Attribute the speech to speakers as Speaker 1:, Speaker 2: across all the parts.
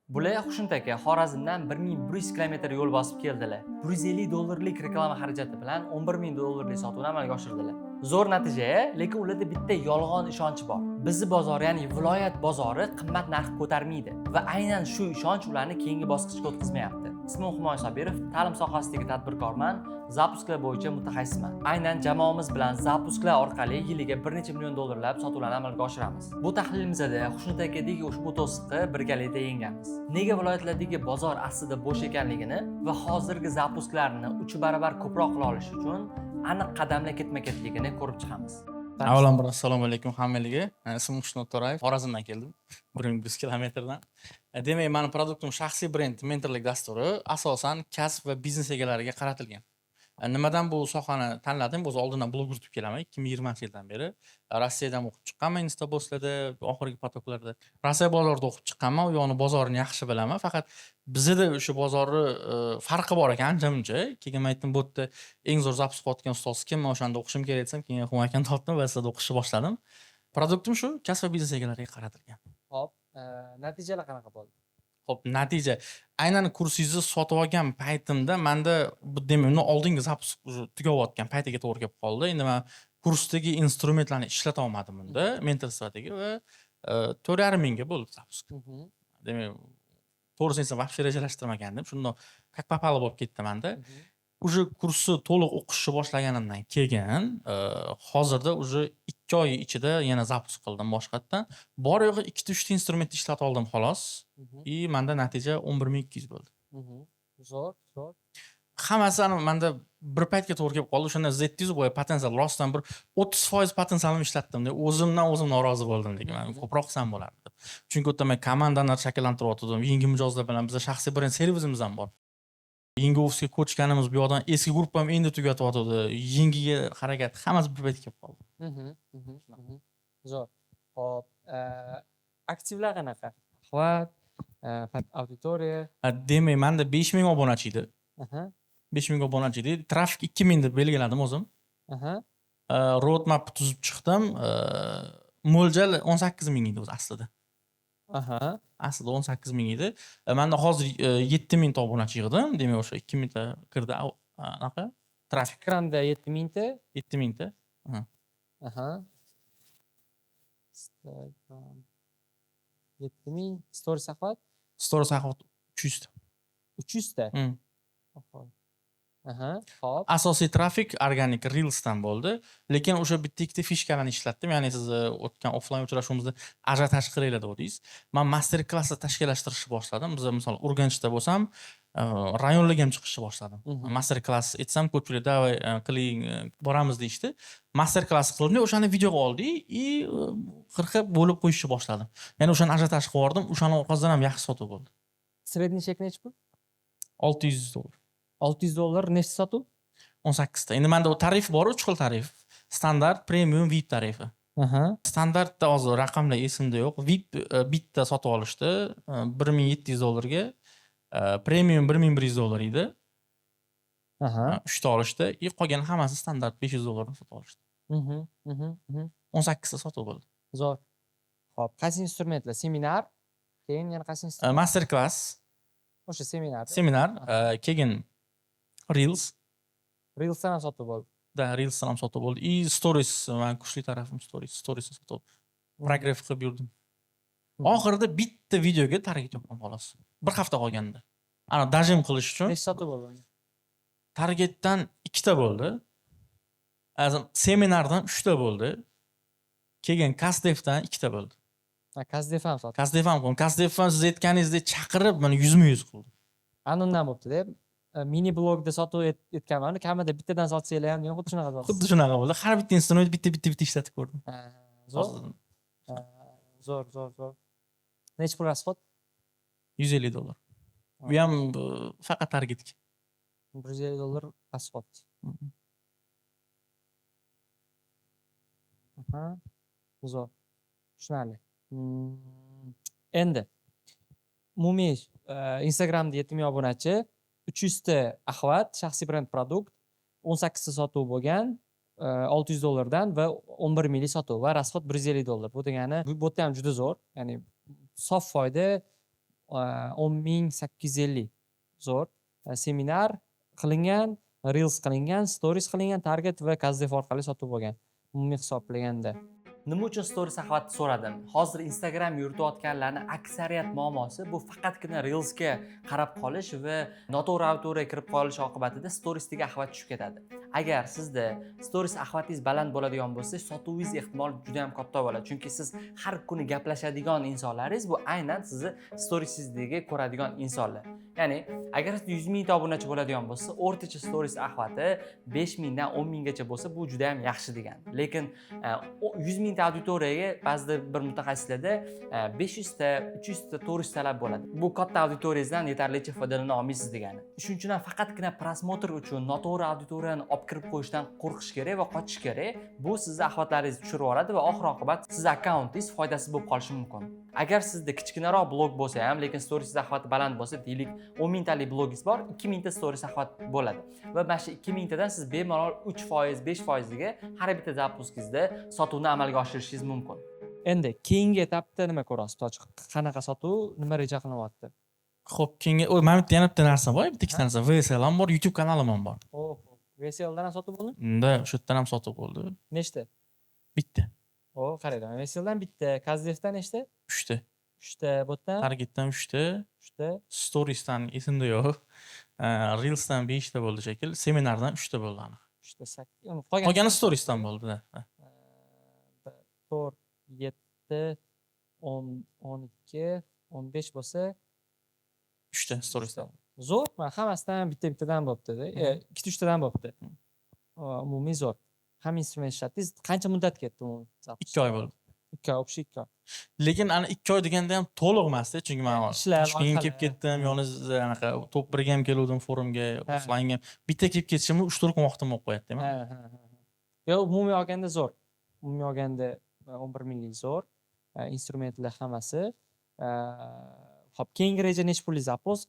Speaker 1: Bular Xushnud aka Xorazmdan 1100 kilometr yo'l bosib keldilar. $150 reklama xarajati bilan $11,000 sotuvni amalga oshirdilar. Zo'r natija, lekin ularda bitta yolg'on ishonch bor. Bizni bozor, ya'ni viloyat bozori qimmat narx ko'tarmaydi va aynan shu ishonch ularni keyingi bosqichga o'tkazmayapti. Ismim Humoy Sobirov, ta'lim sohasidagi tadbirkorman, zapusklar bo'yicha mutaxassisman. Aynan jamoamiz bilan zapusklar orqali yiliga bir necha million dollarlab sotuvlarni amalga oshiramiz. Bu tahlilimizda Xushnud akadagi ushbu to'siqni birgalikda yengamiz. Nega viloyatlardagi bozor aslida bo'sh ekanligini va hozirgi zapusklarni 3 barobar ko'proq qila olish uchun aniq qadamlar ketma-ketligini ko'rib chiqamiz.
Speaker 2: Avvalambor assalomu alaykum hammaga. Ismim Xushnud To'rayev. Xorazmdan keldim. 1100 kilometrdan. Demak, mening produktim shaxsiy brend mentorlik dasturi asosan kasb va biznes egalariga qaratilgan. Nimadan bu sohani tanladim? O'zi oldindan blog yuritib kelaman 2020-yildan beri. Rossiyadan o'qib chiqqanman, Instabosslarda, oxirgi potoklarda. Rossiya bozorida o'qib chiqqanman, u yo'qni bozorini yaxshi bilaman. Faqat bizda o'sha bozorni farqi bor ekan, ancha-muncha. Keyin men aytdim, bu yerda eng zo'r zapusk qilayotgan ustoz kim? Men o'shanda o'qishim kerak desam, keyin Humo akani topdim va sizda o'qishni boshladim. Produktim shu, kasb va biznes egalariga qaratilgan.
Speaker 1: Xo'p, natijalar qanaqa bo'ldi?
Speaker 2: Xo'p, natija aynan kursingizni sotib olgan paytimda menda demak, uni oldingi zapusk tugayotgan paytiga to'g'ri kelib qoldi. Endi men kursdagi instrumentlarni ishlata olmadim unda, mentor sifatida va 4,5 mingga bo'ldi zapusk. Demak, to'g'risini aytsam, вообще rejalashtirmagandim. Shundoq как попало bo'lib ketdi menda. Уже kursni to'liq o'qishni boshlaganimdan keyin hozirda уже 2 oy ichida yana zapusk qildim boshqatdan. Bor yo'g'i 2-3 ta instrument ishlatib oldim xolos. Menda natija 11,200 bo'ldi.
Speaker 1: Zo'r, zo'r.
Speaker 2: Hammasi menda bir paytga to'g'ri kelib qoldi. O'shanda Z100 bo'yi potensial rostdan bir 30% potensialimni ishlatdim. O'zimdan o'zim norozi bo'ldim degan. Men ko'proq qilsam bo'lardi. Chunki o'tda men komandalar shakllantirib yangi mijozlar bilan bizning shaxsiy brend servisimiz ham bor. Yangi ofisga ko'chganimiz bu yoqdan eski gruppam endi tugatyapti. Yangiga harakat hammasi bir paytga kelib qoldi.
Speaker 1: Zo'r. Xo'p, aktivlar qanaqa? Xavot, auditoriya.
Speaker 2: Demak, menda 5000 obunachi edi. 5000 obunachi edi. Trafik 2000 deb belgiladim o'zim. Roadmap tuzib chiqdim. Mo'ljal 18000 edi o'zi aslida. Aslida 18000 edi. Menda hozir 7000 ta obunachi yig'dim. Demak, o'sha 2000 ta kirdi. Anaqa trafik.
Speaker 1: Ekranda 7000 ta.
Speaker 2: 7000 ta.
Speaker 1: Instagram 7000, story sahifat
Speaker 2: Story sahifat 300 ta.
Speaker 1: 300 ta. Xo'p.
Speaker 2: Asosiy trafik organik Reels'dan bo'ldi, lekin o'sha bitta-ikkita fishkalarni ishlatdim. Ya'ni siz o'tgan offline uchrashuvimizda ajiotaj qilinglar dedingiz. Men master klassni tashkillashtirishni boshladim. Biz misol Urganchda bo'lsam, rayonlarga ham chiqishni boshladim. Master klass etsam, ko'pchilik davay qiling, boramiz deyishdi. Master klass qildim, o'shani videoga oldik, qirqa bo'lib qo'yishni boshladim. Ya'ni o'shani ajiotaj qilib yubordim, o'shaning orqasidan ham yaxshi sotuv bo'ldi.
Speaker 1: Sredniy chek necha pul?
Speaker 2: $600.
Speaker 1: $600 nechta sotuv?
Speaker 2: 18 ta. Endi menda o tarif bor, 3 xil tarif. Standart, premium, VIP tarifi. Standartda hozir raqamlar esimda yo'q. VIP bitta sotib olishdi $1700 ga. Premium $1100 edi. 3 ta olishdi. Qolgan hammasi standart $500 sotib olishdi. 18 ta sotuv bo'ldi.
Speaker 1: Zo'r. Xo'p, qaysi instrumentlar? Seminar, keyin yana qaysi instrument?
Speaker 2: Master class,
Speaker 1: O'sha seminar.
Speaker 2: seminar, keyin Reels.
Speaker 1: Reelsdan ham sotuv bo'ldi.
Speaker 2: Reelsdan ham sotuv bo'ldi. Stories, men kuchli tarafim stories sotuv. Progress qilib yurdim. Oxirida bitta videoga target yo'qman xolos. Bir hafta qolganda. Ana dajim qilish uchun.
Speaker 1: Nechta sotuv bo'ldi?
Speaker 2: Targetdan 2 ta bo'ldi. Seminardan 3 ta bo'ldi. Keyin Kasdevdan 2 ta bo'ldi.
Speaker 1: Kasdev ham sotuv.
Speaker 2: Kasdev ham qildim. Kasdevdan siz aytganingizdek chaqirib, mana 100% qildim.
Speaker 1: Anundan bo'pti-da. Mini blogda sotuv etganman. Kamida bittadan sotsanglar ham xuddi shunaqa bo'ldi.
Speaker 2: Xuddi shunaqa bo'ldi. Har bitta instrument bitta ishlatib ko'rdim.
Speaker 1: Zo'r. Zo'r. Necha pul rasxod?
Speaker 2: $150. Bu ham faqat targetga.
Speaker 1: $150 rasxod. Zo'r. Tushunarli. Endi umumiy Instagramda 7000 obunachi, 300 ta axvat, shaxsiy brend produkt, 18 ta sotuv bo'lgan, $600 dan va 11 minglik sotuv va rasxod $150. Bu degani bu yerda ham juda zo'r. Ya'ni sof foyda 10.850 zo'r seminar qilingan, reels qilingan, stories qilingan, target va kazdef orqali sotib olgan umumiy hisoblaganda. Nima uchun stories axlatni so'radim? Hozir Instagram yuritayotganlarning aksariyat muammosi bu faqatgina reelsga qarab qolish va noto'g'ri auditoriyaga kirib qolish oqibatida storiesdagi axlat tushib ketadi. Agar sizda stories axlatingiz baland bo'ladigan bo'lsa, sotuvingiz ehtimoli juda ham katta bo'ladi. Chunki siz har kuni gaplashadigan insonlaringiz bu aynan sizni storiesizdagi ko'radigan insonlar. Ya'ni agar 100 mingta obunachi bo'ladigan bo'lsa, o'rtacha stories axlati 5 mingdan 10 minggacha bo'lsa, bu juda ham yaxshi degani. Lekin 100 mingta auditoriyaga ba'zida bir mutaxassislarda 500 ta, 300 ta to'g'ri talab bo'ladi. Bu katta auditoriyangizdan yetarlicha foydalana olmaysiz degani. Shuning uchun ham faqatgina prosmotr uchun noto'g'ri auditoriyani olib kirib qo'yishdan qo'rqish kerak va qochish kerak. Bu sizni axlatlaringizni tushirib yuboradi va oxir-oqibat siz akkauntingiz foydasiz bo'lib qolishi mumkin. Agar sizda kichkinaroq blog bo'lsa ham, lekin stories axlati baland bo'lsa, deylik 10 mingtalik blogingiz bor, 2 mingta stories axlat bo'ladi. Va mana shu 2 mingtadan siz bemalol 3%, 5%ga har bitta zapuskingizda sotuvni amalga oshirishingiz mumkin. Endi keyingi etapda nima ko'rasiz? Qanaqa sotuv, nima reja qilinyapti?
Speaker 2: Xo'p, keyingi mana bitta yana bitta narsa bor, bitta ikkita narsa. VSL ham bor, YouTube kanalim ham bor.
Speaker 1: VSLdan ham sotib bo'ldi?
Speaker 2: Unda o'sha yerdan ham sotib bo'ldi.
Speaker 1: Nechta?
Speaker 2: Bitta.
Speaker 1: Qarayman. VSLdan bitta, Kazdefdan nechta?
Speaker 2: 3 ta.
Speaker 1: 3 ta, bo'tdan?
Speaker 2: Targetdan 3 ta.
Speaker 1: 3 ta.
Speaker 2: Storiesdan esimda yo'q. Reelsdan 5 ta bo'ldi shekil, seminardan 3 ta bo'ldi aniq.
Speaker 1: 3 ta 8.
Speaker 2: Qolgani storiesdan bo'ldi-da.
Speaker 1: 4, 7, 10, 12, 15 bo'lsa
Speaker 2: 3 ta storiesdan.
Speaker 1: Zo'r, mana hammasidan bitta-bittadan bo'libdi-da. 2-3 tadan bo'libdi. Umumiy zo'r. Ham instrument ishlatdingiz. Qancha muddat ketdi umumiy?
Speaker 2: 2 oy bo'ldi.
Speaker 1: 2 oy, o'sha 2 oy.
Speaker 2: Lekin ana 2 oy deganda ham to'liq emasda, chunki men Toshkentga kelib ketdim, yolg'iz anaqa top 1ga ham keldim forumga, offline ham. Bitta kelib ketishim 3-4 kun vaqtim bo'lib qo'yadi, deyman.
Speaker 1: Yo'q, umumiy olganda zo'r. Umumiy olganda 11 minglik zo'r. Instrumentlar hammasi. Xo'p, keyingi reja nech pulli zapos,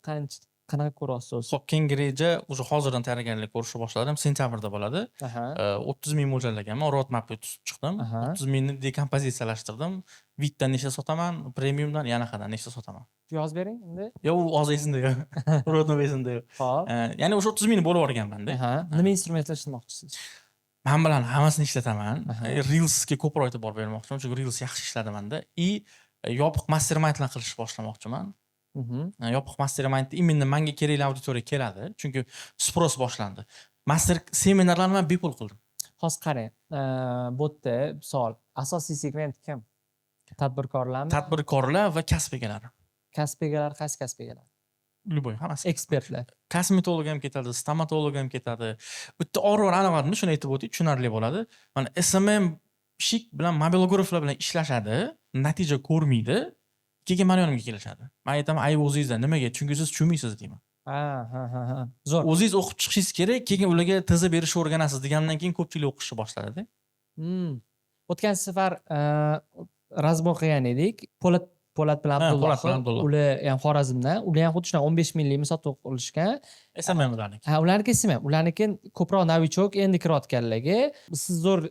Speaker 1: qanaqa ko'rasiz o'zi?
Speaker 2: Xo'p, keyingi reja o'sha hozirdan tayyorgarlik ko'rishni boshladim. Sentabrda bo'ladi. 30 ming mo'ljallaganman, roadmapga tuzib chiqdim. 30 mingni dekompozitsiyalashtirdim. VIPdan nechta sotaman, premiumdan yanaqadan nechta sotaman.
Speaker 1: Yozib bering endi.
Speaker 2: Yo'q, u hozir esimda yo'q. Roadmap esimda yo'q.
Speaker 1: Xo'p.
Speaker 2: Ya'ni o'sha 30 mingni bo'lib yuborganman-da.
Speaker 1: Nima instrumentlar ishlamoqchisiz?
Speaker 2: Men bilan hammasini ishlataman. Reelsga ko'proq e'tibor bermoqchiman, chunki Reels yaxshi ishladimanda. Yopiq mastermindlar qilishni boshlamoqchiman. Yopiq mastermindda imенно menga kerakli auditoriya keladi, chunki sпрос boshlandi. Master seminarlarni men bepul qildim.
Speaker 1: Hozir qarang, bu yerda misol asosiy segment kim? Tadbirkorlarmi?
Speaker 2: Tadbirkorlar va kasb egalari.
Speaker 1: Kasb egalari qaysi kasb egalari?
Speaker 2: Любой, hammasi.
Speaker 1: Ekspertlar.
Speaker 2: Kosmetolog ham ketadi, stomatolog ham ketadi. Bu yerda og'ir aniqladimda, shuni aytib o'tdik, tushunarli bo'ladi. Mana SMM shik bilan mobilograflar bilan ishlashadi, natija ko'rmaydi. Keyin meni yonimga kelishadi. Men aytaman, ayb o'zingizda, nimaga? Chunki siz tushunmaysiz deyman.
Speaker 1: Zo'r.
Speaker 2: O'zingiz o'qib chiqishingiz kerak, keyin ularga tizib berishni o'rganasiz degandan keyin ko'pchilik o'qishni boshladida.
Speaker 1: O'tgan safar razbor qilgan edik. Po'lat bilan Abdulloh. Ular ham Xorazmdan. Ular ham xuddi shunaqa 15 minglik sotib qilishgan.
Speaker 2: SMM ularniki.
Speaker 1: Ularniki SMM. Ularniki ko'proq novichok, endi kirayotganlarga. Siz zo'r,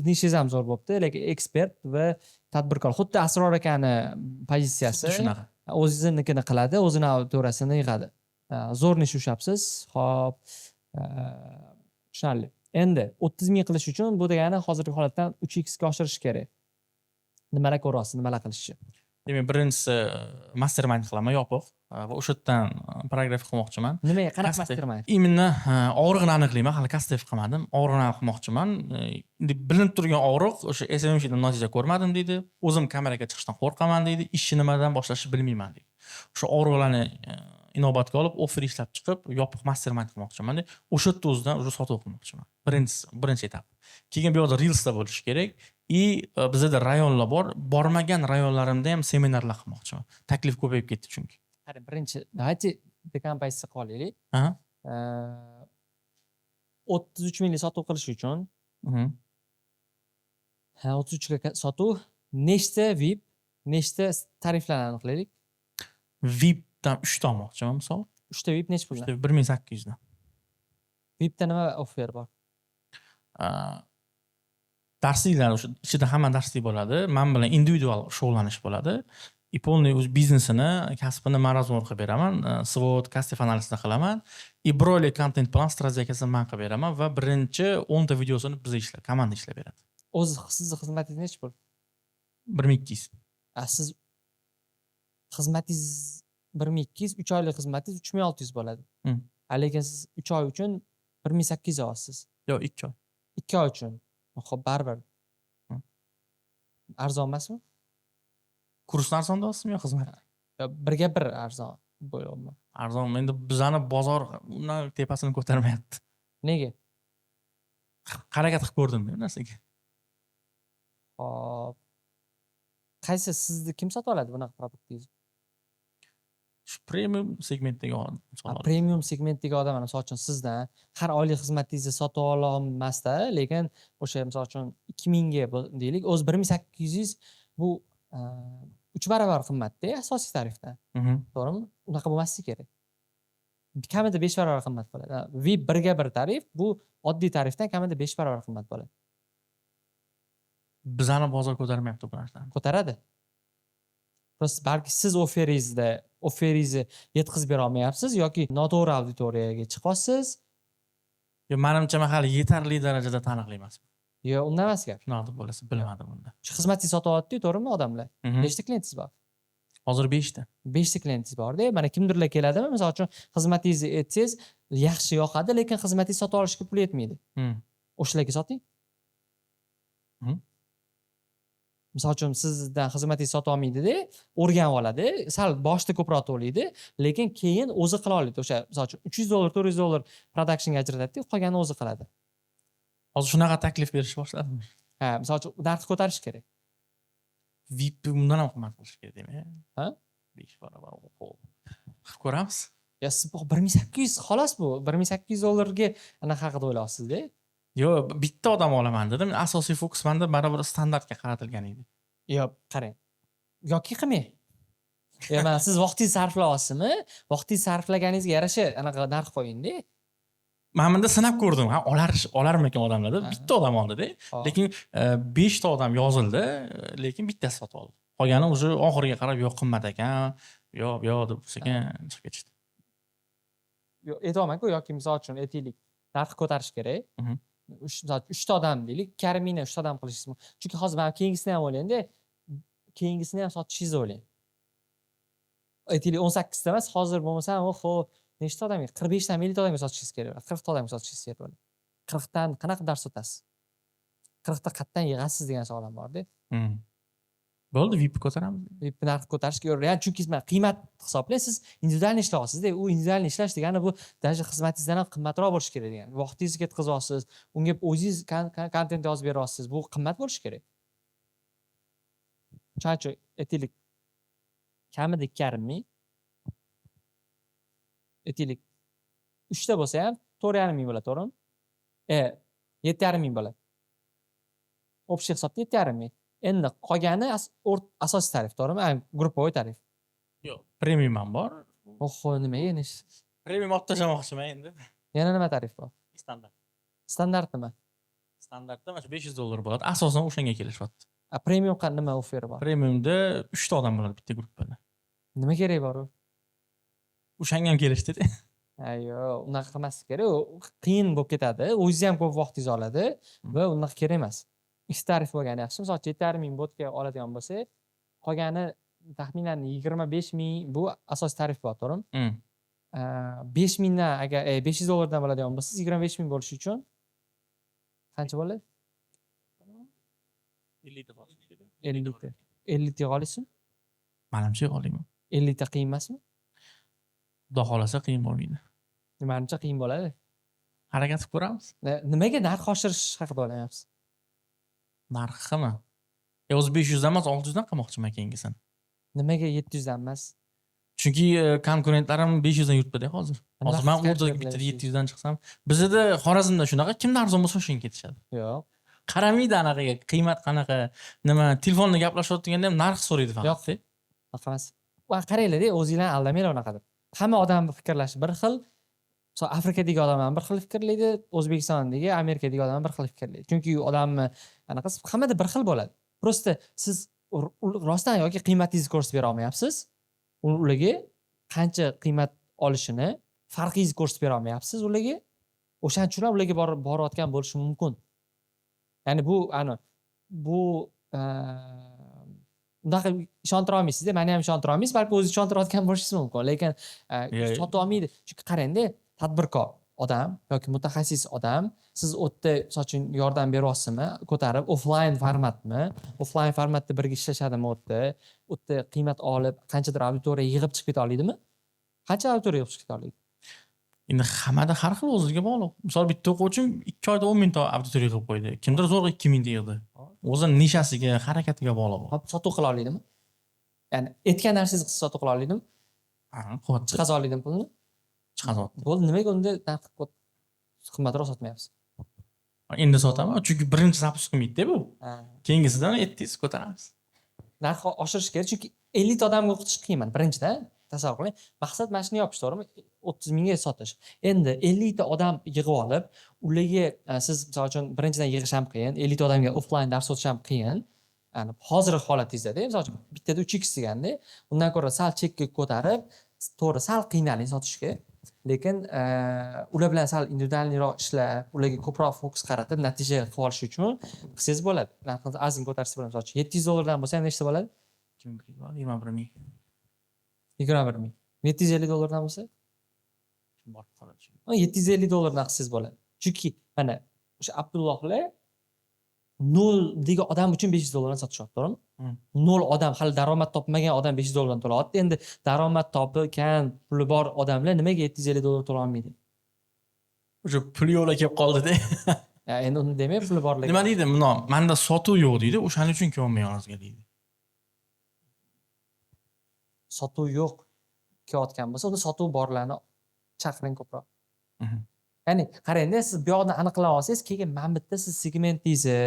Speaker 1: nishingiz ham zo'r bo'libdi, lekin ekspert va tadbirkor. Xuddi Asror akani pozitsiyasi.
Speaker 2: Shunaqa.
Speaker 1: O'zinikini qiladi, o'zini auditoriyasini yig'adi. Zo'r nish ushlayapsiz. Xo'p. Tushunarli. Endi 30 ming qilish uchun bu degani hozirgi holatdan 3x ga oshirish kerak. Nimalar ko'rasiz, nimalar qilishni?
Speaker 2: Demak, birinchisi mastermind qilaman, yopiq va o'sha yerdan paragraf qilmoqchiman.
Speaker 1: Nimaga? Qanaqa mastermind?
Speaker 2: Imенно og'riqni aniqlayman, hali kastef qilmadim. Og'riqni qilmoqchiman. Bilinib turgan og'riq o'sha SMMdan natija ko'rmadim deydi. O'zim kameraga chiqishdan qo'rqaman deydi. Ishni nimadan boshlashni bilmayman deydi. O'sha og'riqlarni inobatga olib, offer ishlab chiqib, yopiq mastermind qilmoqchiman. O'sha yerda o'zidan o'sha sotuv qilmoqchiman. Birinchi etap. Keyin bu yerda Reelsda bo'lishi kerak. Bizda rayonlar bor. Bormagan rayonlarimda ham seminarlar qilmoqchiman. Taklif ko'payib ketdi chunki.
Speaker 1: Qara, birinchi, давайте dekompozitsiya qilib olaylik. 33 minglik sotuv qilish uchun 33 ga sotuv, nechta VIP, nechta tariflarni aniqlaylik.
Speaker 2: VIPdan 3 ta olmoqchiman, misol.
Speaker 1: 3 ta VIP nech puldan?
Speaker 2: 1800 dan.
Speaker 1: VIPda nima offer bor?
Speaker 2: Darsliklar o'sha ichida hamma darslik bo'ladi. Men bilan individual shug'ullanish bo'ladi. и полный o'z biznesini, kasbini man razvor qilib beraman. SWOT, Custom analizini qilaman. И bir oylik content plan strategiyasini man qilib beraman va birinchi 10 ta videosini biz komanda ishlab beradi.
Speaker 1: Sizni xizmatingiz necha pul?
Speaker 2: 1200.
Speaker 1: Siz xizmatingiz 1200, 3 oylik xizmatingiz 3600 bo'ladi. Lekin siz 3 oy uchun 1800 olasiz.
Speaker 2: Yo'q, 2 oy.
Speaker 1: 2 oy uchun. Xo'p, baribir. Arzon emasmi?
Speaker 2: Kursni arzonda olsizmi yo xizmat?
Speaker 1: Yo, birga bir arzon bo'lyapti.
Speaker 2: Arzon, endi bizani bozor undan tepasini ko'tarmayapti.
Speaker 1: Nega?
Speaker 2: Harakat qilib ko'rdim bu narsaga.
Speaker 1: Hop. Qaysi sizni kim sota oladi bunaqa produktingizni?
Speaker 2: Shu premium segmentdagi odam.
Speaker 1: Premium segmentdagi odam, misol uchun sizdan har oylik xizmatingizni sotib ola olmasda, lekin o'sha misol uchun 2000 ga deylik, o'z 1800 bu 3 barobar qimmatda asosiy tarifdan. To'g'rimi? Unaqa bo'lmasligi kerak. Kamida 5 barobar qimmat bo'ladi. VIP 1 ga 1 tarif, bu oddiy tarifdan kamida 5 barobar qimmat bo'ladi.
Speaker 2: Bizani bozor ko'tarmayapti bu narsani.
Speaker 1: Ko'taradi. Prosta balki siz oferingizni yetkazib bera olmayapsiz yoki noto'g'ri auditoriyaga chiqyapsiz.
Speaker 2: Yo, menimcha men hali yetarli darajada taniqli emasman.
Speaker 1: Yo, undan emas gap.
Speaker 2: Shunaqa bo'lsa bilmadim unda.
Speaker 1: Shu xizmatingizni sotib oladi-ku, to'g'rimi odamlar? Nechta klientingiz bor?
Speaker 2: Hozir 5 ta.
Speaker 1: 5 ta klientingiz bor-da. Mana kimdirlar keladimi? Misol uchun xizmatingizni aytsangiz, yaxshi yoqadi, lekin xizmatingizni sotib olishga pul yetmaydi. O'shalarga soting. Misol uchun sizdan xizmatingizni sota olmaydi-da, o'rganib oladi, sal boshda ko'proq to'laydi, lekin keyin o'zi qila oladi. O'sha misol uchun $300, $400 productionga ajratadi, qolganini o'zi qiladi.
Speaker 2: Hozir shunaqa taklif berish boshladimi?
Speaker 1: Ha, misol uchun narxni ko'tarish kerak.
Speaker 2: VIP undan ham qimmat qilish kerak demak.
Speaker 1: Ha?
Speaker 2: 5 barobar. Qilib ko'ramiz.
Speaker 1: Ya siz 1800 xolos bu. $1800 ga anaqa haqida o'ylayapsiz-da.
Speaker 2: Yo'q, bitta odam olaman dedim. Asosiy fokus menda baribir standartga qaratilgan edi.
Speaker 1: Yo'q, qarang. Yoki qilmang. Mana siz vaqtingizni sarflayapsizmi? Vaqtingizni sarflaganingizga yarasha anaqa narx qo'ying-da.
Speaker 2: Men bunda sinab ko'rdim. Ha, olarmikan odamlar deb. Bitta odam oldi-da. Lekin 5 ta odam yozildi, lekin bittasi sotib oldi. Qolgani o'sha oxiriga qarab yo'q qimmat ekan, yo'q deb sekin chiqib ketishdi.
Speaker 1: Yo'q, aytayapman-ku, yoki misol uchun aytaylik, narxni ko'tarish kerak. Misol 3 ta odam deylik, 2,5 3 ta odam qilishingiz mumkin. Chunki hozir men keyingisini ham o'ylayman-da, keyingisini ham sotishingizni o'ylang. Aytaylik 18 ta emas, hozir bo'lmasa, nechta odamga? 45 dan 50 ta odamga sotishingiz kerak. 40 ta odamga sotishingiz kerak bo'ladi. 40 dan qanaqa dars o'tasiz? 40 ta qayerdan yig'asiz degan savol ham bor-da.
Speaker 2: Bo'ldi, VIP ko'taramiz.
Speaker 1: VIP narxni ko'tarishga yo'rayapti. Chunki men qiymat hisoblang, siz individual ishlayapsiz-da. U individual ishlash degani bu даже xizmatingizdan ham qimmatroq bo'lishi kerak degani. Vaqtingizni ketkazyapsiz, unga o'zingiz kontent yozib beryapsiz. Bu qimmat bo'lishi kerak. Chunki aytaylik kamida 2,5 ming. Aytaylik 3 ta bo'lsa ham 4,5 ming bo'ladi, to'g'rimi? 7,5 ming bo'ladi. Общий hisobda 7,5 ming. Endi qolgani asosiy tarif, to'g'rimi? Gruppovoy tarif.
Speaker 2: Yo'q, premium ham bor.
Speaker 1: Oho, nimaga endi?
Speaker 2: Premium olib tashlamoqchiman endi.
Speaker 1: Yana nima tarif bor?
Speaker 2: Standart.
Speaker 1: Standart nima?
Speaker 2: Standartda mana $500 bo'ladi. Asosan o'shanga kelishyapti.
Speaker 1: Premium nima oferi bor?
Speaker 2: Premiumda 3 ta odam bo'ladi bitta guruhda.
Speaker 1: Nima kerak bor u?
Speaker 2: O'shanga ham kelishdi-da.
Speaker 1: Yo'q, unaqa qilmaslik kerak. Qiyin bo'lib ketadi. O'zingiz ham ko'p vaqtingizni oladi va unaqa kerak emas. X tarif bo'lgani yaxshi. Misol 7,5 ming botga oladigan bo'lsak, qolgani taxminan 25 ming bu asosiy tarif bor, to'g'rimi? 5 mingdan agar $500 dan bo'ladigan bo'lsa, 25 ming bo'lishi uchun qancha bo'ladi?
Speaker 2: 50 ta.
Speaker 1: 50 ta. 50 ta olasizmi?
Speaker 2: Menimcha olayman.
Speaker 1: 50 ta qiyin emasmi?
Speaker 2: Xudo xolasa qiyin bo'lmaydi.
Speaker 1: Menimcha qiyin bo'ladi.
Speaker 2: Harakat qilib ko'ramiz.
Speaker 1: Nimaga narx oshirish haqida o'ylayapsiz?
Speaker 2: Narximi? O'zi 500 dan emas, 600 dan qilmoqchiman keyingisini.
Speaker 1: Nimaga 700 dan emas?
Speaker 2: Chunki konkurentlarim 500 dan yurtdi-da hozir. Hozir men o'rtaga bitta 700 dan chiqsam, bizda Xorazmda shunaqa, kimda arzon bo'lsa o'shanga ketishadi.
Speaker 1: Yo'q.
Speaker 2: Qaramaydi anaqaga, qiymat qanaqa, nima, telefonda gaplashayotganda ham narx so'raydi faqat.
Speaker 1: Yo'q. Emas. Va qaranglar-da, o'zingizlarni aldamanglar unaqa deb. Hamma odam fikrlashi bir xil. Misol Afrikadagi odam ham bir xil fikrlaydi, O'zbekistondagi, Amerikadagi odam ham bir xil fikrlaydi. Chunki odamni anaqasi hammada bir xil bo'ladi. Prosta siz rostdan yoki qiymatingizni ko'rsatib bera olmayapsiz. Ularga qancha qiymat olishini, farqingizni ko'rsatib bera olmayapsiz ularga. O'shaning uchun ham ularga borayotgan bo'lishi mumkin. Ya'ni bu unaqa ishontira olmaysiz-da, meni ham ishontira olmaysiz, balki o'zingiz ishontirayotgan bo'lishingiz mumkin. Lekin sota olmaydi. Chunki qarang-da, tadbirkor odam yoki mutaxassis odam siz u yerda misol uchun yordam beryapsizmi, ko'tarib offline formatmi, offline formatda birga ishlashadimi u yerda qiymat olib qanchadir auditoriya yig'ib chiqib keta oladimi? Qancha auditoriya yig'ib chiqib keta oladi?
Speaker 2: Endi hammada har xil o'ziga bog'liq. Misol bitta o'quvchim 2 oyda 10 mingta auditoriya yig'ib qo'ydi. Kimdir zo'rg'a 2 mingta yig'di. O'zini nishasiga, harakatiga bog'liq.
Speaker 1: Hop, sotuv qila oladimi? Ya'ni aytgan narsangizni qilib sotuv qila oladimi?
Speaker 2: Ha, quvvat
Speaker 1: Chiqaza oladimi pulni?
Speaker 2: chiqazyapti.
Speaker 1: Bo'ldi, nimaga unda qimmatroq sotmayapsiz?
Speaker 2: Endi sotaman, chunki birinchi zapus qilmaydi-da bu.
Speaker 1: Ha.
Speaker 2: Keyingisidan aytdingiz ko'taramiz.
Speaker 1: Narxni oshirish kerak, chunki 50 ta odamga o'qitish qiyin. Birinchidan tasavvur qiling, maqsad mana shuni yopish, to'g'rimi? 30 mingga sotish. Endi 50 ta odam yig'ib olib, ularga siz misol uchun birinchidan yig'ish ham qiyin, 50 ta odamga offline dars o'tish ham qiyin. Ya'ni hozirgi holatingizda, misol uchun bittada 3x deganda, undan ko'ra sal chekka ko'tarib, to'g'ri sal qiynaling sotishga. Lekin ular bilan sal individualroq ishlab, ularga ko'proq fokus qaratib, natija qilib olish uchun qilsangiz bo'ladi. Narxni azim ko'tarsa bo'ladi. Misol uchun 700 dollardan bo'lsa ham nechta bo'ladi?
Speaker 2: 21 ming.
Speaker 1: 21 ming. 750 dollardan bo'lsa?
Speaker 2: Bor qoladi.
Speaker 1: 750 dollardan qilsangiz bo'ladi. Chunki mana o'sha Abdullohlar 0 degan odam uchun 500 dollardan sotishyapti, to'g'rimi? 0 odam, hali daromad topmagan odam 500 dollardan to'layapti. Endi daromad topgan, puli bor odamlar nimaga 750 dollar to'lay olmaydi?
Speaker 2: O'sha pul yo'la kelib qoldi-da.
Speaker 1: Ya endi uni demay, puli borligi.
Speaker 2: Nima deydi? Menda sotuv yo'q deydi, o'shaning uchun kelolmay yozga deydi.
Speaker 1: Sotuv yo'q kelayotgan bo'lsa, unda sotuv borlarni chaqiring ko'proq. Ya'ni qarang-da, siz bu yoqni aniqlab olsangiz, keyin mana bu yerda siz segmentingizni,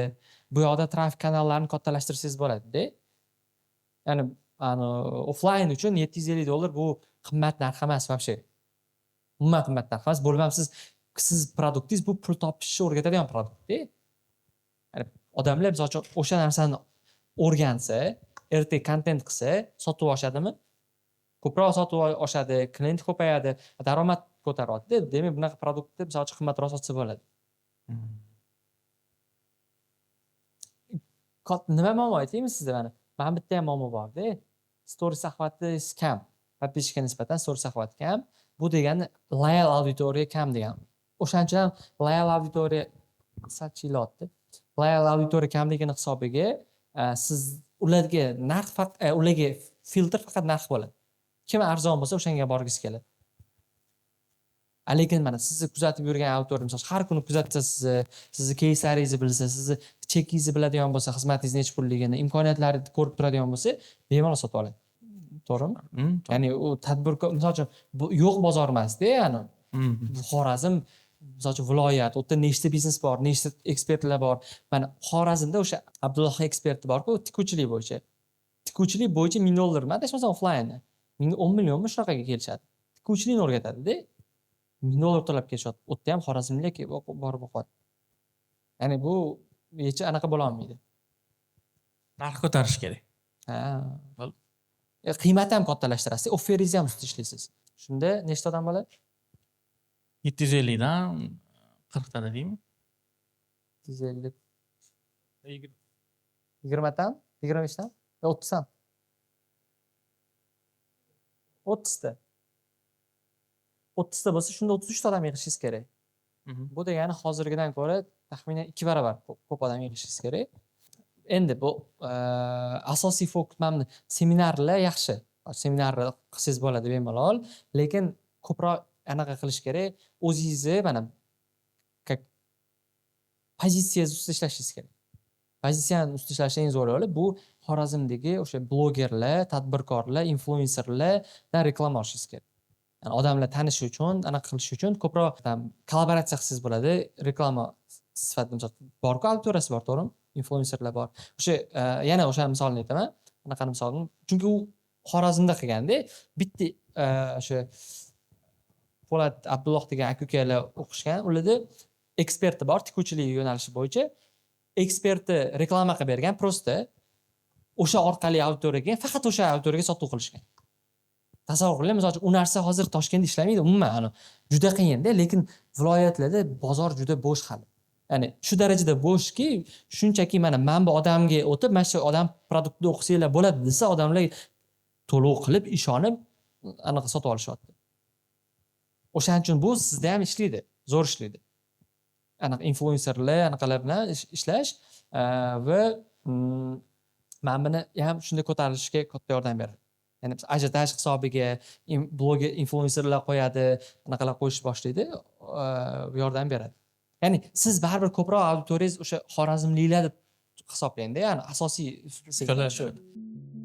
Speaker 1: bu yoqda trafik kanallarni kattalashtirsangiz bo'ladi-da. Ya'ni offline uchun 750 dollar bu qimmat narx emas вообще. Umuman qimmat narx emas. Bo'lib ham siz produktingiz bu pul topishni o'rgatadigan produkt-da. Ya'ni odamlar misol uchun o'sha narsani o'rgansa, ertaga kontent qilsa, sotuv oshadimi? Ko'proq sotuv oshadi, klient ko'payadi, daromad ko'taradi. Demak, bunaqa produktni misol uchun qimmatroq sotsa bo'ladi. Nima muammo aytaymi sizga mana? Mana bitta ham muammo bor-da. Story sahvatingiz kam. Podpishchiga nisbatan story sahvati kam. Bu degani loyal auditoriya kam degani. O'shaning uchun ham loyal auditoriya sachilotdi. Loyal auditoriya kamligini hisobiga siz ularga ularga filtr faqat narx bo'ladi. Kim arzon bo'lsa o'shanga borgisi keladi. Lekin mana sizni kuzatib yurgan auditoriya, misol har kuni kuzatsa sizni кейсaringizni bilsa, sizni chekingizni biladigan bo'lsa, xizmatingiz nech pulligini, imkoniyatlaringizni ko'rib turadigan bo'lsa, bemalol sotib oladi. To'g'rimi? Ya'ni u tadbirkor, misol uchun bu yo'q bozor emas-da, ya'ni. Xorazm, misol uchun viloyat, u yerda nechta biznes bor, nechta ekspertlar bor. Mana Xorazmda o'sha Abdulloh eksperti bor-ku, tikuvchilik bo'yicha. Tikuvchilik bo'yicha $1000, adashmasam offline. 10 millionmi shunaqaga kelishadi. Tikuvchilikni o'rgatadi-da. $1000 to'lab kelishyapti. U yerda ham xorazmlik borib o'qiyapti. Ya'ni bu hech anaqa bo'la olmaydi.
Speaker 2: Narx ko'tarish kerak.
Speaker 1: Ha. Qiymatni ham kattalashtirasiz, offeringizni ham ustida ishlaysiz. Shunda nechta odam bo'ladi?
Speaker 2: 750 dan 40 ta deymi?
Speaker 1: 750. 20 dan, 25 dan, 30 dan. 30 ta. 30 ta bo'lsa, shunda 33 ta odam yig'ishingiz kerak. Bu degani hozirgidan ko'ra taxminan 2 barobar ko'p odam yig'ishingiz kerak. Endi bu asosiy fokus mana seminarlar yaxshi. Seminarlar qilsangiz bo'ladi bemalol, lekin ko'proq anaqa qilish kerak. O'zingizni mana pozitsiyangiz ustida ishlashingiz kerak. Pozitsiyani ustida ishlashning eng zo'r yo'li bu Xorazmdagi o'sha blogerlar, tadbirkorlar, influenserlardan reklama olishingiz kerak. Yani odamlar tanishi uchun, anaqa qilish uchun ko'proq kollaboratsiya qilsangiz bo'ladi. Reklama sifatida bor-ku, auditoriyasi bor, to'g'rimi? Influenserlar bor. O'sha yana o'sha misolni aytaman. Anaqa misolni. Chunki u Xorazmda qilganda bitta o'sha Po'lat Abdulloh degan aka-ukalar o'qishgan. Ularda eksperti bor, tikuvchilik yo'nalishi bo'yicha. Eksperti reklama qilib bergan, prosta o'sha orqali auditoriyaga, faqat o'sha auditoriyaga sotuv qilishgan. Tasavvur qiling, misol uchun u narsa hozir Toshkentda ishlamaydi umuman, juda qiyinda, lekin viloyatlarda bozor juda bo'sh hali. Ya'ni shu darajada bo'shki, shunchaki mana bu odamga o'tib, mana shu odam produktni o'qisanglar bo'ladi desa, odamlar to'lov qilib, ishonib anaqa sotib olishyapti. O'shaning uchun bu sizda ham ishlaydi, zo'r ishlaydi. Anaqa influencerlar, anaqalar bilan ishlash va men buni ham shunday ko'tarilishga katta yordam beradi. Ya'ni ajotaj hisobiga bloger influencerlar qo'yadi, anaqalar qo'yish boshlaydi, yordam beradi. Ya'ni siz baribir ko'proq auditoriyangiz o'sha xorazmliklar deb hisoblangda, ya'ni asosiy segment shu.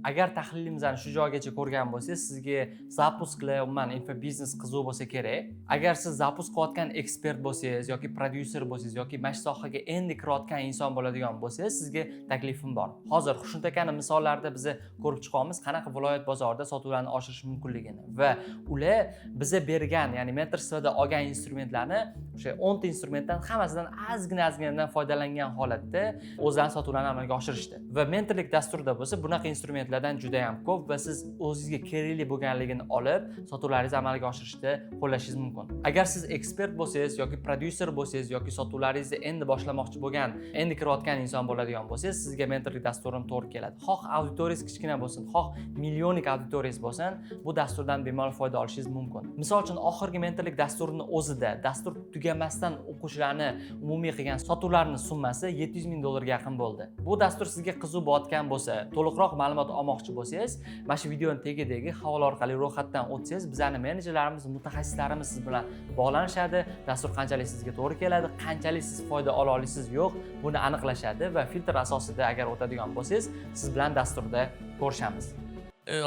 Speaker 1: Agar tahlilimizni shu joygacha ko'rgan bo'lsangiz, sizga zapusklar, umuman infobiznes qiziq bo'lsa kerak. Agar siz zapusk qilayotgan ekspert bo'lsangiz yoki prodyuser bo'lsangiz yoki mana shu sohaga endi kirayotgan inson bo'ladigan bo'lsangiz, sizga taklifim bor. Hozir Xushnud akani misollarida biz ko'rib chiqamiz, qanaqa viloyat bozorida sotuvlarni oshirish mumkinligini va ular bizga bergan, ya'ni mentorstvada olgan instrumentlarni o'sha 10 ta instrumentdan hammasidan ozgina foydalangan holatda o'zlarining sotuvlarini amalga oshirishdi. Va mentorlik dasturida bo'lsa, bunaqa instrumentlardan juda ham ko'p va siz o'zingizga kerakli bo'lganligini olib, sotuvlaringizni amalga oshirishda qo'llashingiz mumkin. Agar siz ekspert bo'lsangiz yoki prodyuser bo'lsangiz yoki sotuvlaringizni endi boshlamoqchi bo'lgan, endi kirayotgan inson bo'ladigan bo'lsangiz, sizga mentorlik dasturim to'g'ri keladi. Xoh auditoriyangiz kichkina bo'lsin, xoh millionlik auditoriyangiz bo'lsin, bu dasturdan bemalol foyda olishingiz mumkin. Misol uchun, oxirgi mentorlik dasturining o'zida dastur tugamasdan o'qishlarni umumiy qilgan sotuvlarning summasi $700,000 ga yaqin bo'ldi. Bu dastur sizga qiziq bo'layotgan bo'lsa, to'liqroq ma'lumot olmoqchi bo'lsangiz, mana shu videoning tagidagi havola orqali ro'yxatdan o'tsangiz, bizning menejerlarimiz, mutaxassislarimiz siz bilan bog'lanishadi, dastur qanchalik sizga to'g'ri keladi, qanchalik siz foyda ola olasiz yo'q, buni aniqlashadi va filtr asosida agar o'tadigan bo'lsangiz, siz bilan dasturda ko'rishamiz.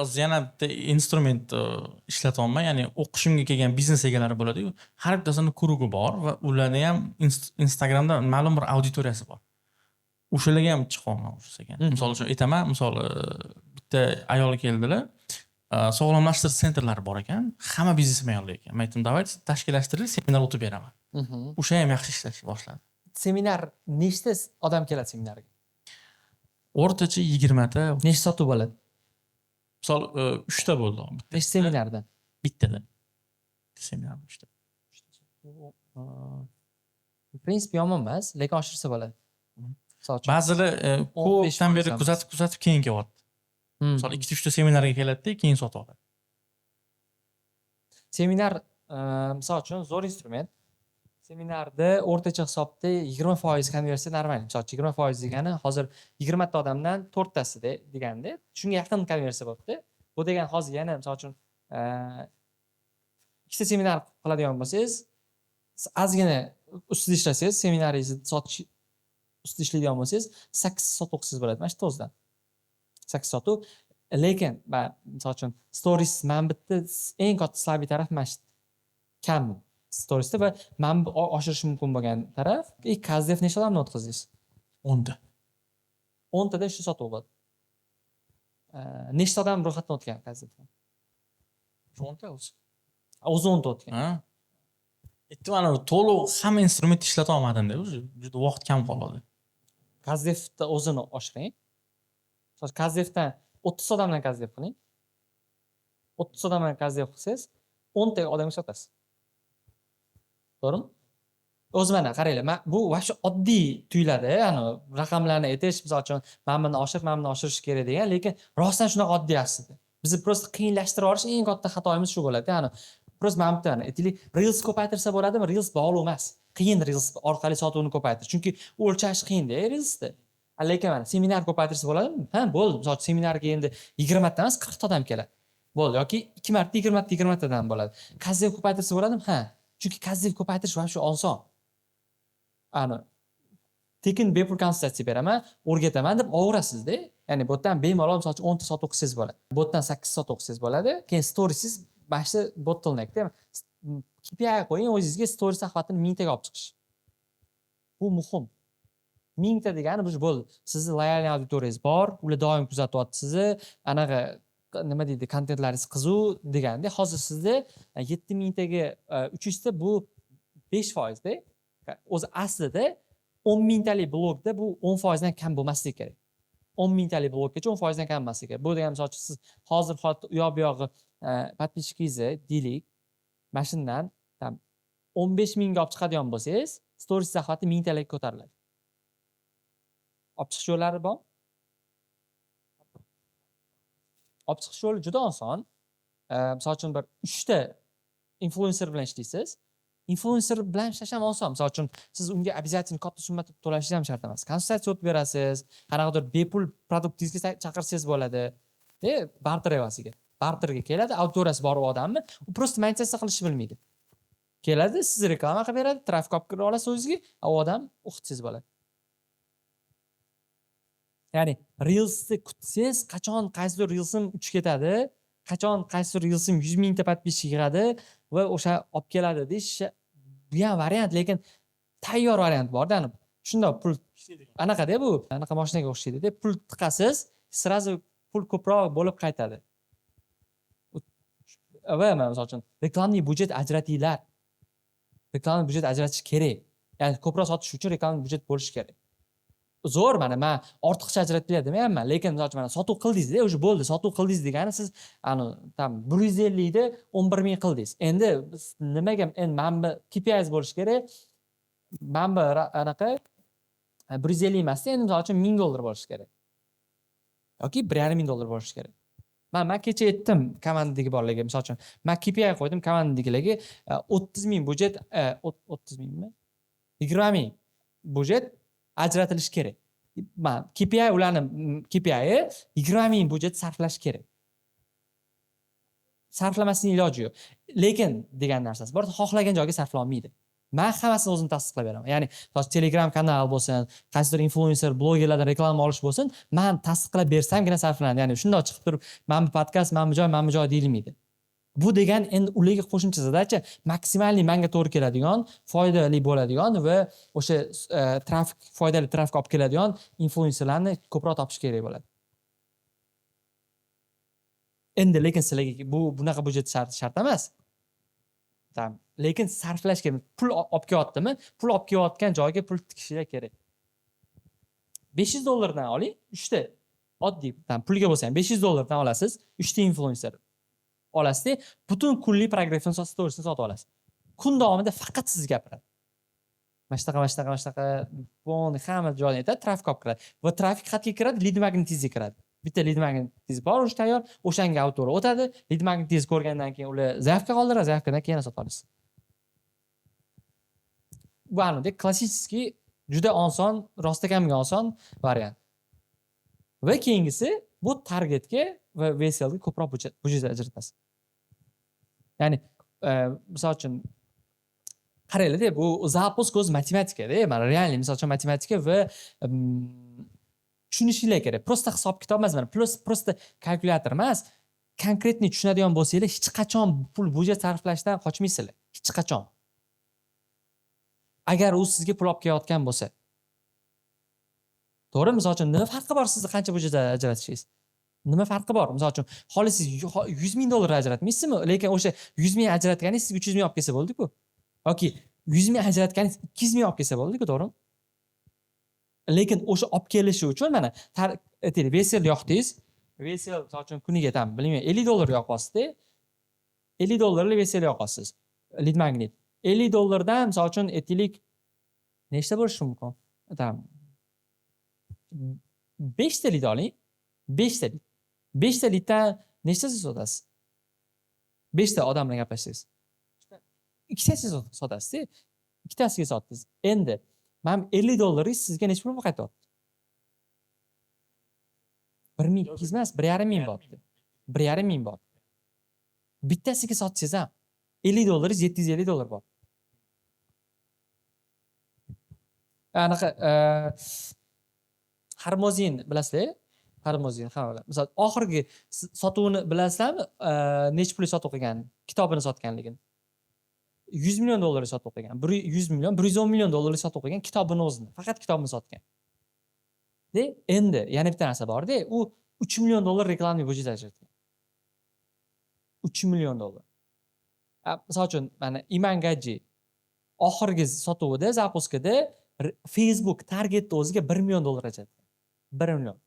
Speaker 2: Hozir yana bitta instrument ishlatyapman, ya'ni o'qishimga kelgan biznes egalari bo'ladi-ku, har bittasini kurugi bor va ularning ham Instagramda ma'lum bir auditoriyasi bor. O'shalarga ham chiqaman o'sha ekan. Misol uchun aytaman, misol bitta ayol keldilar, sog'lomlashtirish sentrlari bor ekan, hamma biznesmen ayollar ekan. Men aytdim, "Davayt tashkillashtirib, seminar o'tib beraman." O'sha ham yaxshi ishlashni boshladi.
Speaker 1: Seminar nechta odam keladi seminarga?
Speaker 2: O'rtacha 20 ta.
Speaker 1: Nechta sotuv bo'ladi?
Speaker 2: Misol 3 ta bo'ldi.
Speaker 1: Nechta seminardan?
Speaker 2: Bittada. Seminar 3 ta.
Speaker 1: Prinsip yomon emas, lekin oshirsa bo'ladi.
Speaker 2: Ba'zilar ko'pdan beri kuzatib keyin kelyapti. Misol 2-3 ta seminarga keladi-da, keyin sotib oladi.
Speaker 1: Seminar misol uchun zo'r instrument. Seminarda o'rtacha hisobda 20% konversiya normal. Misol uchun 20% degani hozir 20 ta odamdan 4 tasi deganda, shunga yaqin konversiya bo'libdi. Bu degan hozir yana misol uchun ikkita seminar qiladigan bo'lsangiz, ozgina ustida ishlasangiz, seminaringizni sotish ustida ishlaydigan bo'lsangiz, 8 sotuv qilsangiz bo'ladi. Mana shu o'zidan. 8 sotuv. Lekin misol uchun stories men bitta eng katta salbiy taraf mana shu kam storiesda va men oshirish mumkin bo'lgan taraf, KZF nechta odamni o'tkazdingiz?
Speaker 2: 10 ta.
Speaker 1: 10 tada shu sotuv bo'ladi. Nechta odam ro'yxatdan o'tgan KZFdan?
Speaker 2: 10 ta o'zi.
Speaker 1: O'zi 10 ta o'tgan.
Speaker 2: Ha. Mana to'liq hamma instrument ishlata olmadim-da, o'zi juda vaqt kam qoladi.
Speaker 1: KZFda o'zini oshiring. KZFdan 30 odamdan KZF qiling. 30 odamdan KZF qilsangiz, 10 ta odamga sotasiz. To'g'rimi? O'zi mana qaranglar, bu vaqti oddiy tuyuladi, ya'ni raqamlarni aytish, misol uchun men buni oshirish kerak degan, lekin rostdan shunaqa oddiy aslida. Biz prosta qiyinlashtirib olish eng katta xatoyimiz shu bo'ladi, ya'ni prosta men bitta aytaylik, Reels ko'paytirsa bo'ladimi? Reels bog'liq emas. Qiyin Reels orqali sotuvni ko'paytirish, chunki o'lchash qiyin-da Reelsda. Lekin mana seminar ko'paytirsa bo'ladimi? Ha, bo'ldi. Misol seminarga endi 20 ta emas, 40 ta odam keladi. Bo'ldi, yoki 2 marta 20 tadan bo'ladi. KZF ko'paytirsa bo'ladimi? Ha. Chunki KZF ko'paytirish va shu oson. Ana tekin bepul konsultatsiya beraman, o'rgataman deb olaverasizda. Ya'ni bu yerdan bemalol misol uchun 10 ta sotuv qilsangiz bo'ladi. Bu yerdan 8 sotuv qilsangiz bo'ladi. Keyin storiesiz boshida bottleneckda KPI qo'ying o'zingizga, stories охватini 1000 taga olib chiqish. Bu muhim. 1000 ta degani bu bo'ldi. Sizni loyal auditoriyangiz bor, ular doim kuzatyapti sizni. Anaqa nima deydi, kontentlaringiz qiziq deganda, hozir sizda 7000 taga 300 ta bu 5% da. O'zi aslida 10 mingtalik blogda bu 10% dan kam bo'lmasligi kerak. 10 mingtalik blokgacha 10% kam emas ekan. Bu degani misol uchun siz hozir u yoq bu yog'i подписчигingizni deylik, mana shundan 15 mingga olib chiqadigan bo'lsangiz, stories захваты 1000 talikka ko'tariladi. Olib chiqish yo'llari bor. Olib chiqish yo'li juda oson. Misol uchun bir 3 ta influencer bilan ishlaysiz. Influencer bilan ishlash ham oson. Misol uchun siz unga обязательно katta summa to'lashingiz ham shart emas. Konsultatsiya o'tib berasiz, qanaqadir bepul produktingizga chaqirsangiz bo'ladi. Barter evasiga. Barterga keladi, auditoriyasi bor odamni, u просто monetizatsiya qilishni bilmaydi. Keladi, siz reklama qilib beradi, trafik olib kira olasiz o'zingizga, u odam o'qitsiz bo'ladi. Ya'ni Reels'ni kutsangiz, qachon qaysidir Reels'im uchib ketadi, qachon qaysidir Reels'im 100 mingta подписчик yig'adi va o'sha olib keladi deyish bu ham variant, lekin tayyor variant bor-da. Shundoq pul anaqada bu, anaqa mashinaga o'xshaydi-da, pul tiqasiz, sразу pul ko'proq bo'lib qaytadi. Va misol uchun reklamli budjet ajratinglar. Reklamli budjet ajratish kerak. Ya'ni ko'proq sotish uchun reklamli budjet bo'lishi kerak. Zo'r, men ortiqcha ajratib beradi demayapman, lekin misol uchun sotuv qildingiz-da, o'sha bo'ldi, sotuv qildingiz degani siz tam 150 da 11 ming qildingiz. Endi nimaga mana KPIs bo'lishi kerak? Mana anaqa 150 emasda, endi misol uchun $1000 bo'lishi kerak. Yoki $1,500 bo'lishi kerak. Men kecha aytdim komandadagi borlarga, misol uchun men KPI qo'ydim komandadagilarga 30 ming budjet, 30 mingmi? 20 ming budjet ajratilishi kerak. Men KPI ularni KPI 20 ming budjet sarflash kerak. Sarflamasning iloji yo'q. Lekin degan narsasi bor, xohlagan joyga sarflay olmaydi. Men hammasini o'zim tasdiqlab beraman. Ya'ni Telegram kanal bo'lsin, qaysidir influencer, blogerlardan reklama olish bo'lsin, men tasdiqlab bersamgina sarflanadi. Ya'ni shundoq chiqib turib, mana bu podkast, mana bu joy deyilmaydi. Bu degan endi ularga qo'shimcha zadacha maksimalli menga to'g'ri keladigan, foydali bo'ladigan va o'sha foydali trafik olib keladigan influencerlarni ko'proq topish kerak bo'ladi. Endi lekin sizlarga bunaqa budjet shart emas. Lekin sarflash kerak. Pul olib kelyaptimi? Pul olib kelayotgan joyga pul tikishlar kerak. $500 dan oling, 3 ta oddiy pulga bo'lsa ham $500 olasiz, 3 ta influencer olasiz, butun kunlik progression storiesini sotib olasiz. Kun davomida faqat siz gapiradi. Mana shunaqa, boni hamma joyda aytadi, trafik olib kiradi. Va trafik qayerga kiradi? Lead magnetizga kiradi. Bitta lead magnetiz bor, o'sha tayyor, o'shanga auditoriya o'tadi. Lead magnetiz ko'rgandan keyin ular zaявка qoldiradi, zaявкаdan keyin sotib olasiz. Bu aniq klassik juda oson, rostakamiga oson variant. Va keyingisi bu targetga va VSLga ko'proq budjet ajratasiz. Ya'ni misol uchun qaranglar, bu запуск o'z matematikada, mana realniy misol uchun matematika va tushunishinglar kerak. Prosta hisob kitob emas, mana prosta kalkulyator emas. Konkretni tushunadigan bo'lsanglar, hech qachon pul budjet sarflashdan qochmaysizlar. Hech qachon. Agar u sizga pul olib kelayotgan bo'lsa. To'g'ri, misol uchun nima farqi bor sizni qancha budjet ajratishingiz? Nima farqi bor? Misol uchun, holi siz $100,000 ajratmaysizmi? Lekin o'sha 100 ming ajratganingiz sizga 300 ming olib kelsa bo'ldi-ku. Yoki 100 ming ajratganingiz 200 ming olib kelsa bo'ldi-ku, to'g'rimi? Lekin o'sha olib kelishi uchun mana aytaylik, VSL yoqdingiz. VSL misol uchun kuniga bilmayman, $50 yoqasiz-da. $50 VSL yoqasiz. Lead magnet. $50 dan misol uchun aytaylik nechta bo'lishi mumkin? 5 ta lead oling. 5 ta lead. 5 ta leaddan nechtasi sotasiz? 5 ta odam bilan gaplashsangiz. Ikkitasiga sotasiz-da. Ikkitasiga sotdingiz. Endi men $50 sizga necha pul qaytyapti? 1200 emas, 1,5 ming bo'pti. 1,5 ming bo'pti. Bittasiga sotsangiz ham $50 $750 bor. Anaqa Harmozin bilasizlar? Harmozin, ha. Misol oxirgi sotuvini bilasizlarmi? Nech pulga sotib qo'ygan, kitobini sotganligini. $100 million sotib qo'ygan. 100 million, $110 million sotib qo'ygan kitobini o'zini. Faqat kitobini sotgan. Endi yana bitta narsa bor-da, u $3 million reklamli budjet ajratgan. $3 million. Misol uchun mana Imangaji oxirgi sotuvida, zapuskada Facebook targetni o'ziga $1 million ajratgan. 1 million.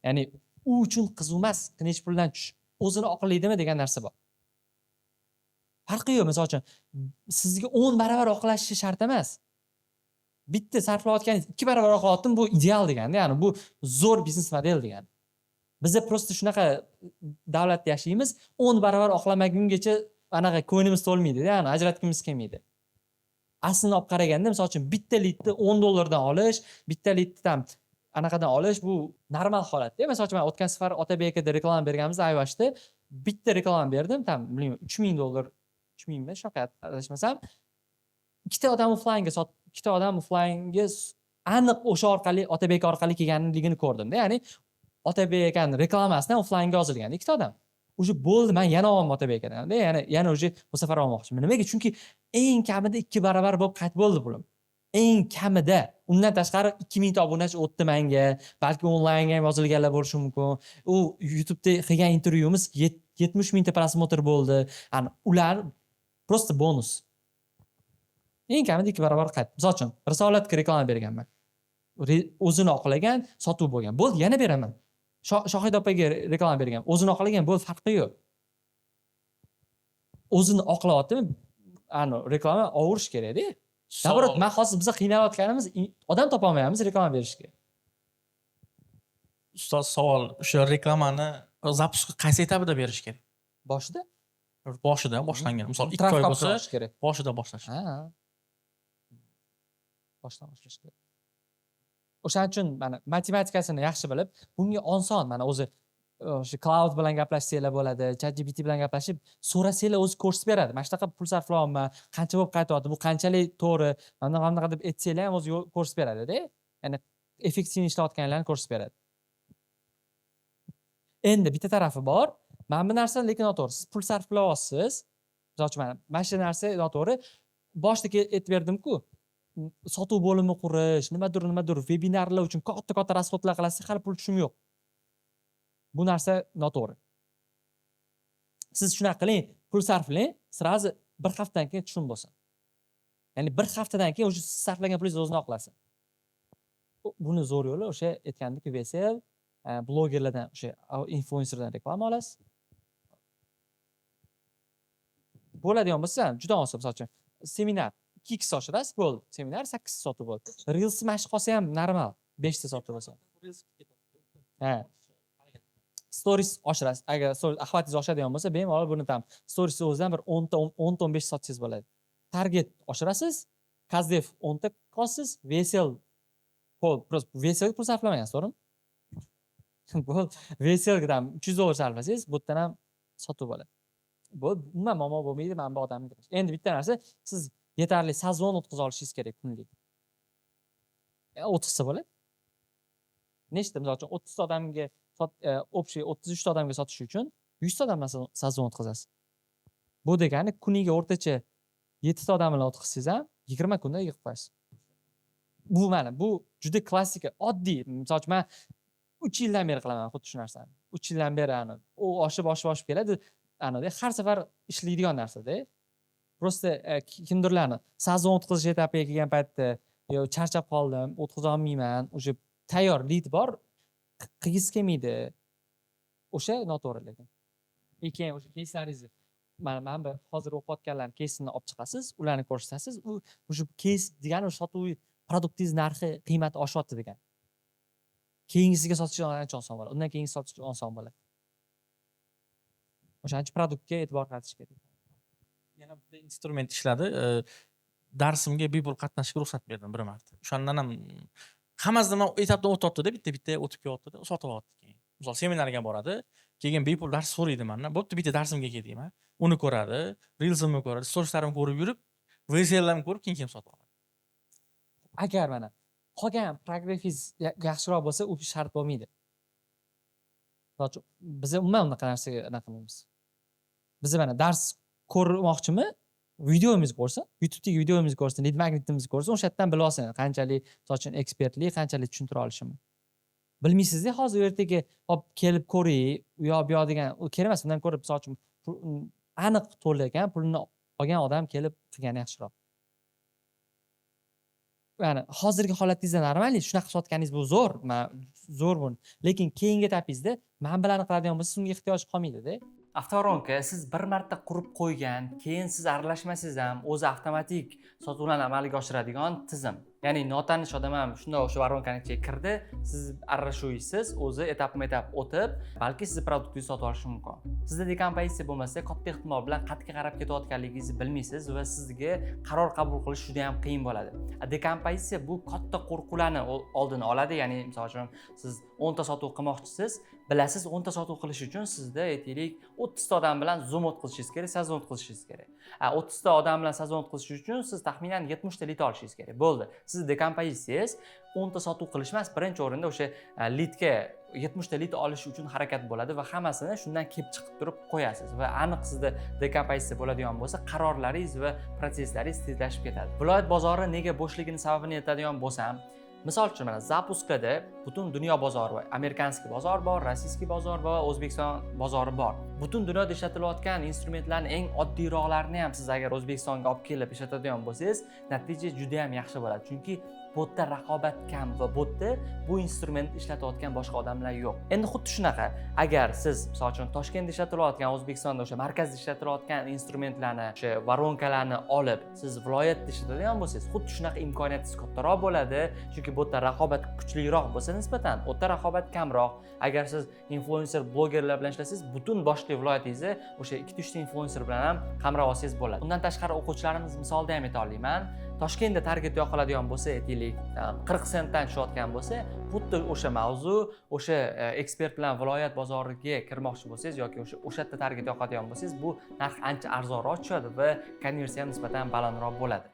Speaker 1: Ya'ni u uchun qiziq emas necha puldan tushish. O'zini oqlaydimi degan narsa bor. Farqi yo'q. Misol uchun sizga 10 barobar oqlashishi shart emas. Bitta sarflayotganingiz 2 barobar oqlayotdim, bu ideal deganda, ya'ni bu zo'r biznes model degani. Bizda prosta shunaqa davlatda yashaymiz, 10 barobar oqlamagungacha anaqa ko'nglimiz to'lmaydi, ya'ni ajratgimiz kelmaydi. Aslini olib qaraganda, misol uchun bitta litni $10 dan olish, bitta litni anaqadan olish bu normal holatda. Misol uchun men o'tgan safar Otabekda reklama berganimizda iWatchda bitta reklama berdim, bilmayman, $3000, 3000mi, shunaqa adashmasam. Ikkita odam offlaynga aniq o'sha orqali Otabek orqali kelganligini ko'rdim-da. Ya'ni Otabek akani reklamasidan offlaynga yozilgan ikkita odam. Uje bo'ldi, men yana oldim Otabek akadan. Yana uje bu safar olmoqchiman. Nimaga? Chunki eng kamida 2 barobar bo'lib qaytib bo'ldi pulim. Eng kamida. Undan tashqari 2000 ta obunachi o'tdi menga, balki onlaynga ham yozilganlar bo'lishi mumkin. U YouTube'da qilgan intervyuimiz 70 mingta prosmotr bo'ldi. Ular prosta bonus. Eng kamida 2 barobar qaytdi. Misol uchun, Risolatga reklama berganman. O'zini oqlagan, sotuv bo'lgan. Bo'ldi, yana beraman. Shohid opaga reklama bergan. O'zini oqlagan, bo'ldi, farqi yo'q. O'zini oqlayaptimi? Reklama ovurish kerak-da. Naborot, men hozir biz qiynalayotganimiz odam topa olmayapmiz reklama berishga.
Speaker 2: Ustoz, savol, o'sha reklamani zapuskni qaysi etapida berish kerak?
Speaker 1: Boshida?
Speaker 2: Boshida boshlangan. Misol 2 oy bo'lsa, boshida boshlash.
Speaker 1: Boshdan boshlash kerak. O'shaning uchun mana matematikasini yaxshi bilib, bunga oson, mana o'zi o'sha cloud bilan gaplashsanglar bo'ladi, ChatGPT bilan gaplashib, so'rasanglar o'zi ko'rsatib beradi. Mana shunaqa pul sarflayapman, qancha bo'lib qaytyapti, bu qanchalik to'g'ri, mana bunaqa deb aytsanglar ham o'zi ko'rsatib beradi-da. Ya'ni effektiv ishlayotganlarni ko'rsatib beradi. Endi bitta tarafi bor. Mana bu narsa lekin noto'g'ri. Siz pul sarflayapsiz. Misol uchun mana shu narsa noto'g'ri. Boshda aytib berdim-ku. Sotuv bo'limi qurish, nimadir, vebinarlar uchun katta rasxodlar qilasiz, hali pul tushum yo'q. Bu narsa noto'g'ri. Siz shunaqa qiling, pul sarflang, srazi bir haftadan keyin tushum bo'lsin. Ya'ni bir haftadan keyin o'sha siz sarflagan pulingiz o'zini oqlasin. Buni zo'r yo'li o'sha aytgandek, VSL, blogerlardan, o'sha influencerlardan reklama olasiz. Bo'ladigan bo'lsa, juda oson. Misol uchun, seminar 2x oshirasiz, bo'ldi. Seminar 8 sotib bo'ldi. Reels mashq qolsa ham normal, 5 ta sotib bo'lsa. Stories oshirasiz. Agar axvatingiz oshadigan bo'lsa, bemalol buni stories o'zidan bir 10 ta 15 sotsangiz bo'ladi. Target oshirasiz, Kazdev 10 ta qolsiz, VSL VSL pul sarflamagansiz, to'g'rimi? VSL-dan $300 sarflasangiz, bu yerdan ham sotib bo'ladi. Bu umuman muammo bo'lmaydi, men bu odamni. Endi bitta narsa, siz yetarli sazon o'tkaza olishingiz kerak kunlik. 30 ta bo'ladi. Nechta, misol uchun 30 ta odamga общий 33 ta odamga sotish uchun 100 ta odamdan sazon o'tkazasiz. Bu degani kuniga o'rtacha 7 ta odam bilan o'tkazsangiz ham 20 kunda yig'ib qo'yasiz. Bu juda klassika, oddiy. Misol uchun men 3 yildan beri qilaman xuddi shu narsani. 3 yildan beri u oshib keladi. Har safar ishlaydigan narsa-da. Prosta kimdirlarni sazon o'tkazish etapiga kelgan paytda yo charchab qoldim, o'tkaza olmayman, o'sha tayyor lead bor, qilgis kelmaydi. O'sha noto'g'ri lekin. Keyin o'sha кейslaringizni mana bu hozir o'qiyotganlarning keysini olib chiqasiz, ularni ko'rsatasiz. O'sha keys degani sotuv produktingiz narxi, qiymati oshyapti degan. Keyingisiga sotish ancha oson bo'ladi. Undan keyingi sotish oson bo'ladi. O'shancha produktga e'tibor qaratish kerak.
Speaker 2: Yana bitta instrument ishladi. Darsimga bepul qatnashishga ruxsat berdim bir marta. O'shandan ham hammasidan etapdan o'tyapti-da, bitta o'tib kelyapti-da, sotib oldi keyin. Misol seminarga boradi, keyin bepul dars so'raydi mendan. Bo'pti, bitta darsimga kel deyman. Uni ko'radi, Reels'imni ko'radi, storieslarimni ko'rib yurib, VSL'larni ko'rib keyin sotib oladi.
Speaker 1: Agar mana qolgan progressingiz yaxshiroq bo'lsa, u shart bo'lmaydi. Biz umuman unaqa narsaga qilmaymiz. Biz mana dars ko'rmoqchimi? Videomizni ko'rsin, YouTube'dagi videomizni ko'rsin, lead magnetimizni ko'rsin, o'sha yerdan bila olsin qanchalik sochun ekspertlik, qanchalik tushuntira olishim. Bilmaysiz-da, hozir ertaga olib kelib ko'ring, u yoq bu yoq degan, u kerak emas. Undan ko'rib sochun aniq to'lagan pulni olgan odam kelib qilgani yaxshiroq. ya'ni hozirgi holatingizda normalniy shunaqa sotganingiz bu zo'r, zo'r bu. Lekin keyingi etapingizda manbalarni qiladigan bo'lsangiz unga ehtiyoj qolmaydida. Avtovaronka siz bir marta qurib qo'ygan, keyin siz aralashmasangiz ham o'zi avtomatik sotuvlarni amalga oshiradigan tizim. Ya'ni notanish odam ham shunday o'sha varonkani ichiga kirdi, siz aralashuvisiz o'zi etap-etap o'tib, balki sizni produktingizni sotib olishi mumkin. Sizda dekompozitsiya bo'lmasa, katta ehtimol bilan qayerga qarab ketayotganligingizni bilmaysiz va sizga qaror qabul qilish juda ham qiyin bo'ladi. Dekompozitsiya bu katta qo'rquvlarni oldini oladi, ya'ni misol uchun siz 10 ta sotuv qilmoqchisiz, bilasiz 10 ta sotuv qilish uchun sizda aytaylik 30 ta odam bilan Zoom o'tkazishingiz kerak, sazon o'tkazishingiz kerak. 30 ta odam bilan sazon o'tkazish uchun siz taxminan 70 ta lead olishingiz kerak. Bo'ldi. Siz dekompozitsiyangiz 10 ta sotuv qilishmas, birinchi o'rinda o'sha leadga 70 ta lead olish uchun harakat bo'ladi va hammasini shundan kelib chiqib turib qo'yasiz va aniq sizda dekompozitsiya bo'ladigan bo'lsa, qarorlaringiz va prosesslaringiz tezlashib ketadi. Viloyat bozori nega bo'shligini sababini aytadigan bo'lsam, misol uchun mana zapuskada butun dunyo bozori bor, amerikanskiy bozor bor, rossiyskiy bozor bor, O'zbekiston bozori bor. Butun dunyoda ishlatilayotgan instrumentlarning eng oddiyroqlarini ham siz agar O'zbekistonga olib kelib ishlatadigan bo'lsangiz, natija juda ham yaxshi bo'ladi. Chunki botda raqobat kam va botda bu instrumentni ishlatayotgan boshqa odamlar yo'q. Endi xuddi shunaqa, agar siz misol uchun Toshkentda ishlatilayotgan, O'zbekistonda o'sha markazda ishlatilayotgan instrumentlarni, o'sha varonkalarni olib, siz viloyatda ishlatadigan bo'lsangiz, xuddi shunaqa imkoniyatingiz kattaroq bo'ladi, chunki botda raqobat kuchliroq bo'lsa nisbatan, o'tda raqobat kamroq. Agar siz influencer, blogerlar bilan ishlasangiz, butun boshli viloyatingizni o'sha 2-3 ta influencer bilan ham qamrab olsangiz bo'ladi. Undan tashqari o'quvchilarimiz misolida ham ayta olaman. Toshkentda target yoqiladigan bo'lsa, aytaylik 40 sentdan tushayotgan bo'lsa, xuddi o'sha mavzu, o'sha ekspert bilan viloyat bozoriga kirmoqchi bo'lsangiz yoki o'sha yerda target yoqadigan bo'lsangiz, bu narx ancha arzonroq tushadi va konversiya nisbatan balandroq bo'ladi.